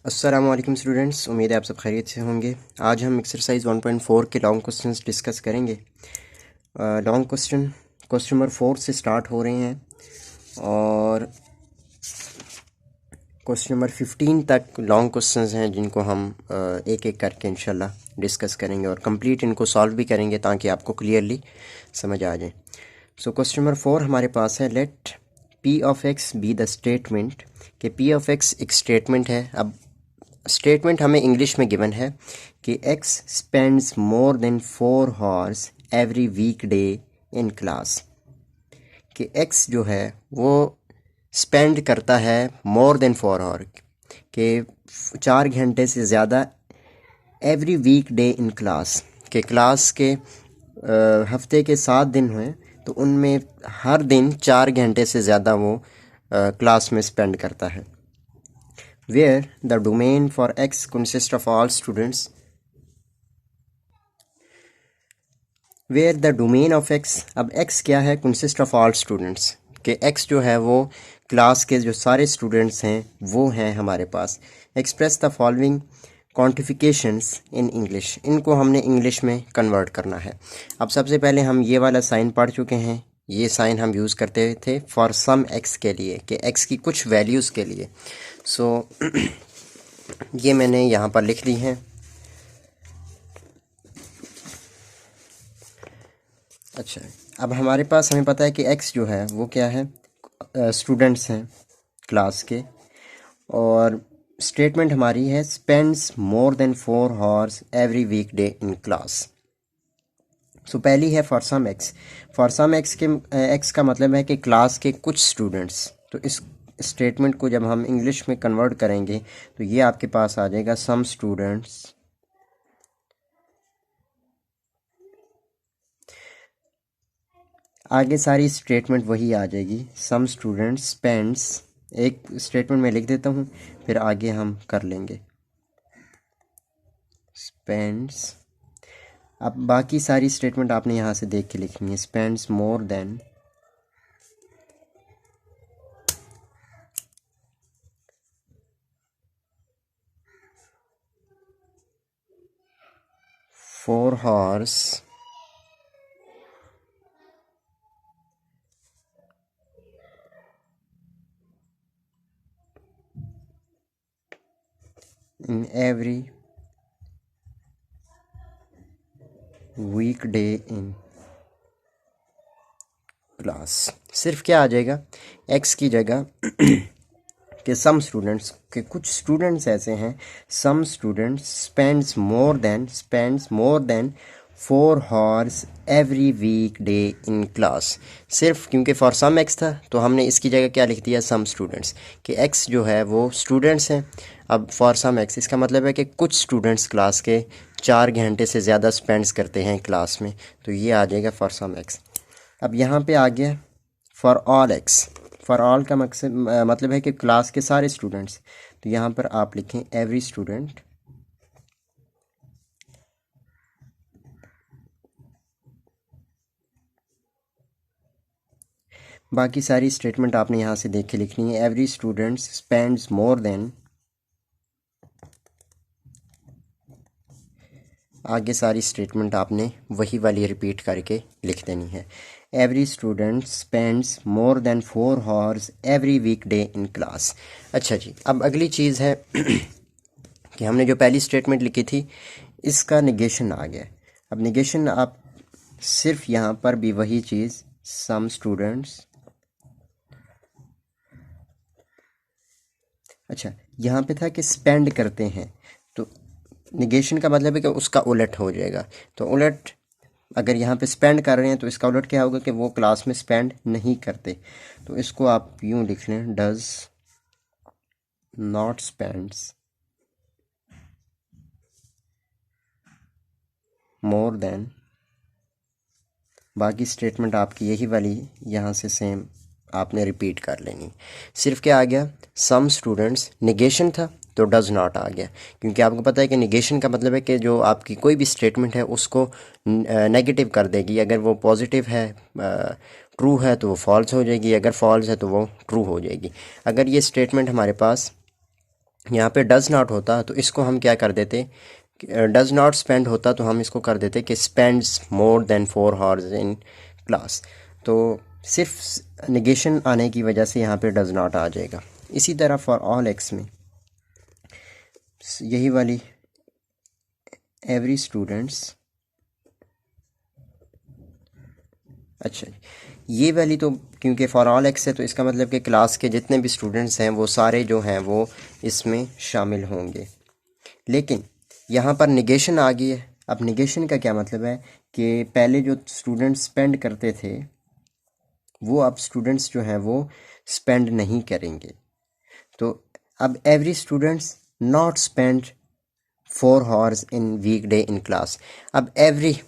अस्सलाम वालेकुम स्टूडेंट्स, उम्मीद है आप सब खैरियत से होंगे। आज हम एक्सरसाइज 1.4 के लॉन्ग क्वेश्चंस डिस्कस करेंगे। लॉन्ग क्वेश्चन नंबर 4 से स्टार्ट हो रहे हैं और क्वेश्चन नंबर 15 तक लॉन्ग क्वेश्चंस हैं जिनको हम एक एक करके इंशाल्लाह डिस्कस करेंगे और कंप्लीट इनको सॉल्व भी करेंगे ताकि आपको क्लियरली समझ आ जाए। सो क्वेश्चन नंबर 4 हमारे पास है, let P of X be the statement, कि पी ऑफ एक्स एक स्टेटमेंट है। अब स्टेटमेंट हमें इंग्लिश में गिवन है कि X spends more than 4 hours every week day in class, कि एक्स जो है वो स्पेंड करता है मोर देन 4 हॉर, के 4 घंटे से ज़्यादा every week day in class, के क्लास के हफ्ते के 7 दिन हुए तो उनमें हर दिन 4 घंटे से ज़्यादा वो क्लास में स्पेंड करता है। where the domain for x consists of all students, where the domain of x, अब x क्या है, consist of all students, कि x जो है वो क्लास के जो सारे स्टूडेंट्स हैं वो हैं हमारे पास। Express the following quantifications in English, इनको हमने इंग्लिश में कन्वर्ट करना है। अब सबसे पहले हम ये वाला साइन पढ़ चुके हैं, ये साइन हम यूज़ करते थे फॉर सम एक्स के लिए, कि एक्स की कुछ वैल्यूज़ के लिए। सो ये मैंने यहाँ पर लिख दी हैं। अच्छा, अब हमारे पास हमें पता है कि x जो है वो क्या है, स्टूडेंट्स हैं क्लास के, और स्टेटमेंट हमारी है spends more than 4 hours every week day in class. So पहली है for some X. For some X के एक्स का मतलब है कि क्लास के कुछ स्टूडेंट्स। तो इस स्टेटमेंट को जब हम इंग्लिश में कन्वर्ट करेंगे तो ये आपके पास आ जाएगा सम स्टूडेंट्स आगे सारी स्टेटमेंट वही आ जाएगी, सम स्टूडेंट्स स्पेंड्स, एक स्टेटमेंट में लिख देता हूँ फिर आगे हम कर लेंगे स्पेंड्स। अब बाकी सारी स्टेटमेंट आपने यहाँ से देख के लिखनी है, spends more than 4 hours in every weekday in class. सिर्फ क्या आ जाएगा, एक्स की जगह कि सम स्टूडेंट्स, के कुछ स्टूडेंट्स ऐसे हैं, some students spends more than 4 hours every week day in class. सिर्फ क्योंकि फॉर सम एक्स था तो हमने इसकी जगह क्या लिख दिया, सम स्टूडेंट्स, कि एक्स जो है वो स्टूडेंट्स हैं। अब फॉर सम एक्स इसका मतलब है कि कुछ स्टूडेंट्स क्लास के 4 घंटे से ज़्यादा स्पेंड्स करते हैं क्लास में, तो ये आ जाएगा फॉर सम एक्स। अब यहाँ पे आ गया for all x. For all का मकसद मतलब है कि क्लास के सारे स्टूडेंट्स, तो यहाँ पर आप लिखें एवरी स्टूडेंट, बाकी सारी स्टेटमेंट आपने यहाँ से देख के लिखनी है। Every student spends more then, आगे सारी स्टेटमेंट आपने वही वाली रिपीट करके लिख देनी है। Every student spends more than 4 hours every week day in class. अच्छा जी, अब अगली चीज़ है कि हमने जो पहली स्टेटमेंट लिखी थी इसका निगेशन आ गया। अब निगेशन आप सिर्फ यहाँ पर भी वही चीज़, सम स्टूडेंट्स, अच्छा यहाँ पे था कि स्पेंड करते हैं, तो निगेशन का मतलब है कि उसका उलट हो जाएगा। तो उलट, अगर यहाँ पे स्पेंड कर रहे हैं तो इसका उलट क्या होगा कि वो क्लास में स्पेंड नहीं करते। तो इसको आप यूँ लिख लें, does not spends more then, बाकी स्टेटमेंट आपकी यही वाली यहाँ से सेम आपने रिपीट कर लेनी। सिर्फ क्या आ गया, सम स्टूडेंट्स, निगेशन था तो डज नॉट आ गया, क्योंकि आपको पता है कि निगेशन का मतलब है कि जो आपकी कोई भी स्टेटमेंट है उसको नेगेटिव कर देगी। अगर वो पॉजिटिव है, ट्रू है तो वो फॉल्स हो जाएगी, अगर फॉल्स है तो वो ट्रू हो जाएगी। अगर ये स्टेटमेंट हमारे पास यहाँ पे डज नॉट होता तो इसको हम क्या कर देते, डज नॉट स्पेंड होता तो हम इसको कर देते कि spends more than 4 hours in class. तो सिर्फ निगेशन आने की वजह से यहाँ पे डज नॉट आ जाएगा। इसी तरह फॉर ऑल एक्स में यही वाली एवरी स्टूडेंट्स, अच्छा ये वाली तो क्योंकि फॉर ऑल एक्स है तो इसका मतलब कि क्लास के जितने भी स्टूडेंट्स हैं वो सारे जो हैं वो इसमें शामिल होंगे। लेकिन यहाँ पर निगेशन आ गई है। अब निगेशन का क्या मतलब है कि पहले जो स्टूडेंट्स स्पेंड करते थे वो अब स्टूडेंट्स जो हैं वो स्पेंड नहीं करेंगे। तो अब every students not spend 4 hours in week day in class. अब एवरी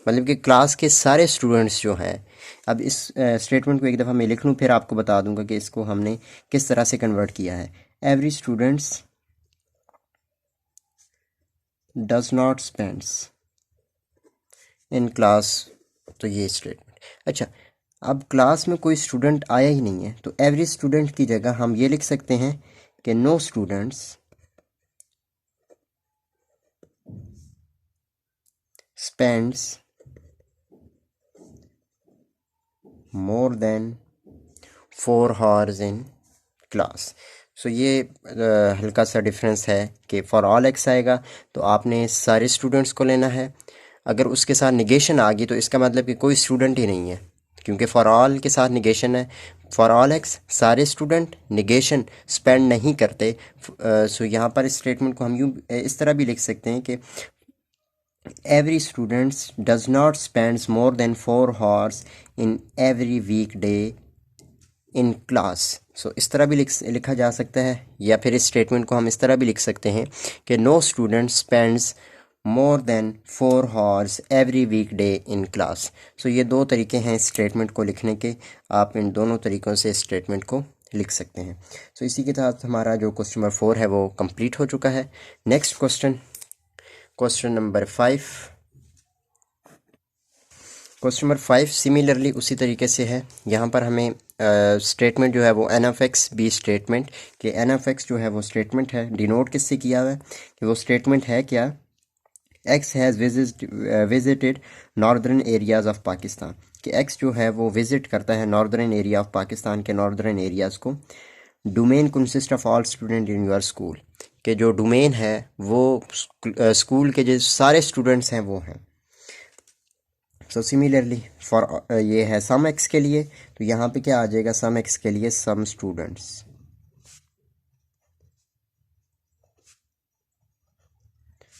मतलब कि क्लास के सारे स्टूडेंट्स जो हैं, अब इस स्टेटमेंट को एक दफ़ा मैं लिख लूँ फिर आपको बता दूंगा कि इसको हमने किस तरह से कन्वर्ट किया है। Every students does not spends in class, तो ये स्टेटमेंट। अच्छा अब क्लास में कोई स्टूडेंट आया ही नहीं है तो एवरी स्टूडेंट की जगह हम ये लिख सकते हैं कि no students spends more than 4 hours in class. So ये हल्का सा डिफरेंस है कि फॉर ऑल एक्स आएगा तो आपने सारे स्टूडेंट्स को लेना है। अगर उसके साथ निगेशन आ गई तो इसका मतलब कि कोई स्टूडेंट ही नहीं है, क्योंकि फॉर ऑल के साथ निगेशन है। फॉर ऑल एक्स सारे स्टूडेंट निगेशन स्पेंड नहीं करते। सो यहाँ पर इस स्टेटमेंट को हम यूँ इस तरह भी लिख सकते हैं कि every students does not spends more than 4 hours in every week day in class. So इस तरह भी लिखा जा सकता है, या फिर इस स्टेटमेंट को हम इस तरह भी लिख सकते हैं कि no student spends more than 4 hours every week day in class. So ये दो तरीके हैं इस स्टेटमेंट को लिखने के, आप इन दोनों तरीक़ों से इस स्टेटमेंट को लिख सकते हैं। सो इसी के साथ हमारा जो क्वेश्चन नंबर 4 है वो कंप्लीट हो चुका है। Next question, question number 5। Question number 5 similarly उसी तरीके से है। यहाँ पर हमें स्टेटमेंट जो है वो N F X be statement, कि एन एफ एक्स जो है वो स्टेटमेंट है, डिनोट किससे किया हुआ है कि वो स्टेटमेंट है क्या, x has visited northern areas of Pakistan, कि एक्स जो है वो विज़िट करता है नॉर्दर्न एरिया ऑफ पाकिस्तान के नॉर्दर्न एरियाज़ को। Domain consist of all student in your school, के जो डोमेन है वो स्कूल के जो सारे स्टूडेंट्स हैं वो हैं। सो सिमिलरली फॉर ये है सम एक्स के लिए, तो यहाँ पे क्या आ जाएगा, सम एक्स के लिए सम स्टूडेंट्स।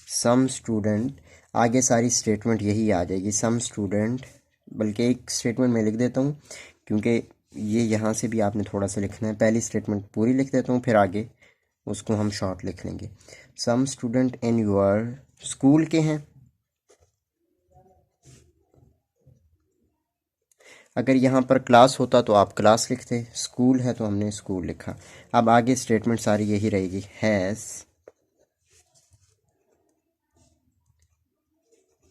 सम स्टूडेंट आगे सारी स्टेटमेंट यही आ जाएगी, सम स्टूडेंट। बल्कि एक स्टेटमेंट मैं लिख देता हूँ क्योंकि ये यहाँ से भी आपने थोड़ा सा लिखना है। पहली स्टेटमेंट पूरी लिख देता हूँ फिर आगे उसको हम शॉर्ट लिख लेंगे। Some student in your school के हैं, अगर यहाँ पर क्लास होता तो आप क्लास लिखते, स्कूल है तो हमने स्कूल लिखा। अब आगे स्टेटमेंट सारी यही रहेगी, has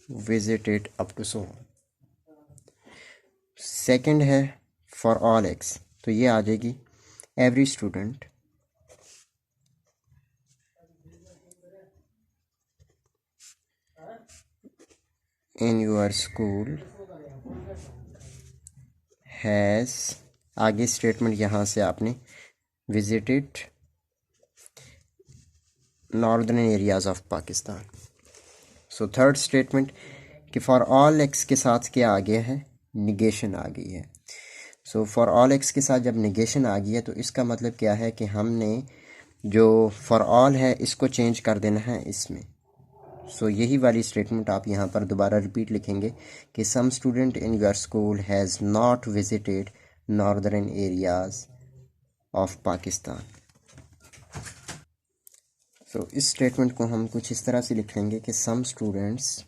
visited up to so. Second है फॉर ऑल एक्स, तो ये आ जाएगी every student in your school has, आगे स्टेटमेंट यहाँ से आपने visited northern areas of Pakistan. So third statement कि फॉर ऑल एक्स के साथ क्या आ गया है, निगेशन आ गई है। सो फॉर ऑल एक्स के साथ जब निगेशन आ गई है तो इसका मतलब क्या है कि हमने जो फॉर ऑल है इसको चेंज कर देना है इसमें। सो यही वाली स्टेटमेंट आप यहाँ पर दोबारा रिपीट लिखेंगे कि some student in your school has not visited northern areas of Pakistan. So इस स्टेटमेंट को हम कुछ इस तरह से लिखेंगे कि some students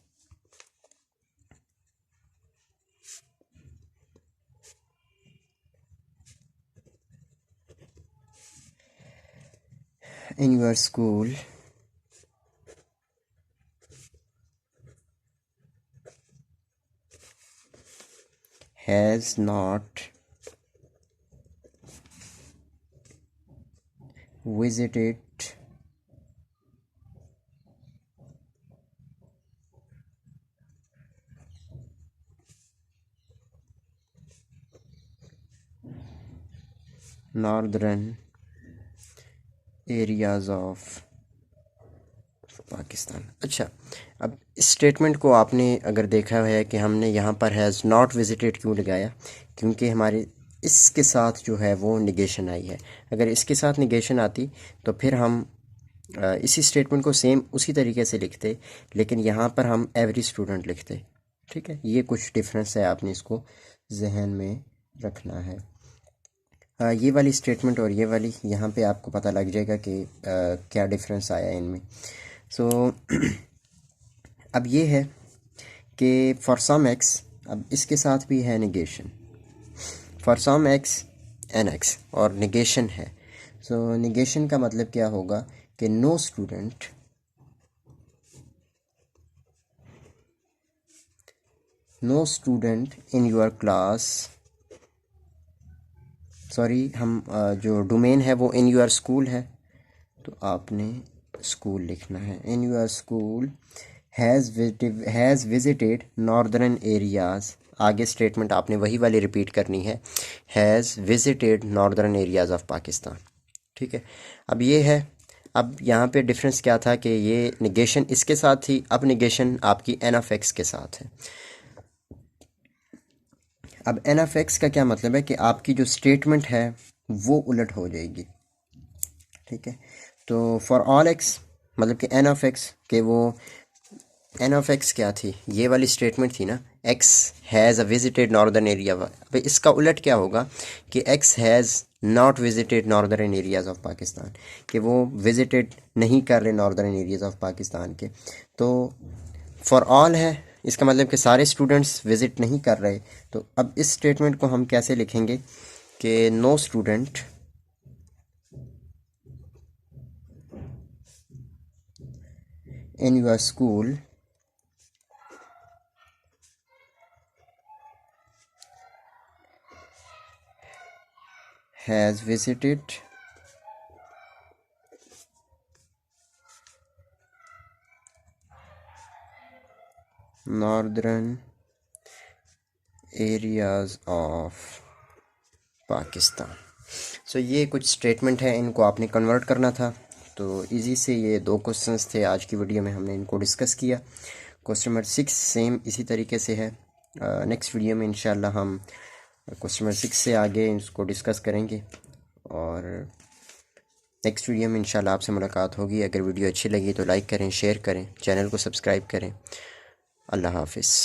in your school has not visited northern areas of Pakistan. अच्छा, अब इस स्टेटमेंट को आपने अगर देखा है कि हमने यहाँ पर हैज़ नॉट विजिटेड क्यों लगाया, क्योंकि हमारे इसके साथ जो है वो निगेशन आई है। अगर इसके साथ निगेशन आती तो फिर हम इसी स्टेटमेंट को सेम उसी तरीके से लिखते, लेकिन यहाँ पर हम एवरी स्टूडेंट लिखते। ठीक है, ये कुछ डिफरेंस है, आपने इसको जहन में रखना है। ये वाली स्टेटमेंट और ये वाली, यहाँ पे आपको पता लग जाएगा कि क्या डिफरेंस आया इनमें। सो अब ये है कि फॉर सम एक्स, अब इसके साथ भी है negation, for some X N X, और निगेशन है। सो निगेशन का मतलब क्या होगा कि no student in your class, sorry हम जो डोमेन है वो इन योर स्कूल है, तो आपने स्कूल लिखना है। इन your school has visited northern areas, आगे स्टेटमेंट आपने वही वाली रिपीट करनी है, has visited northern areas of Pakistan. ठीक है, अब ये है, अब यहाँ पे डिफरेंस क्या था कि ये निगेशन इसके साथ थी, अब निगेशन आपकी एन ऑफ एक्स के साथ है। अब एन ऑफ एक्स का क्या मतलब है कि आपकी जो स्टेटमेंट है वो उलट हो जाएगी। ठीक है, तो फॉर ऑल एक्स मतलब कि एन ऑफ एक्स के वो एन ऑफ एक्स क्या थी, ये वाली स्टेटमेंट थी ना, x has a visited northern area. अब इसका उलट क्या होगा कि x has not visited northern areas of Pakistan, कि वो विजिटेड नहीं कर रहे नॉर्दर्न एरियाज़ ऑफ पाकिस्तान के। तो फॉर ऑल है, इसका मतलब कि सारे स्टूडेंट्स विज़िट नहीं कर रहे। तो अब इस स्टेटमेंट को हम कैसे लिखेंगे कि no student in your school has visited northern areas of Pakistan. So ये कुछ स्टेटमेंट है, इनको आपने कन्वर्ट करना था। तो इजी से ये दो क्वेश्चंस थे आज की वीडियो में, हमने इनको डिस्कस किया। क्वेश्चन नंबर 6 सेम इसी तरीके से है। नेक्स्ट वीडियो में इंशाल्लाह हम क्वेश्चन नंबर 6 से आगे इसको डिस्कस करेंगे, और नेक्स्ट वीडियो में इंशाल्लाह आपसे मुलाकात होगी। अगर वीडियो अच्छी लगी तो लाइक करें, शेयर करें, चैनल को सब्सक्राइब करें। अल्लाह हाफिज़।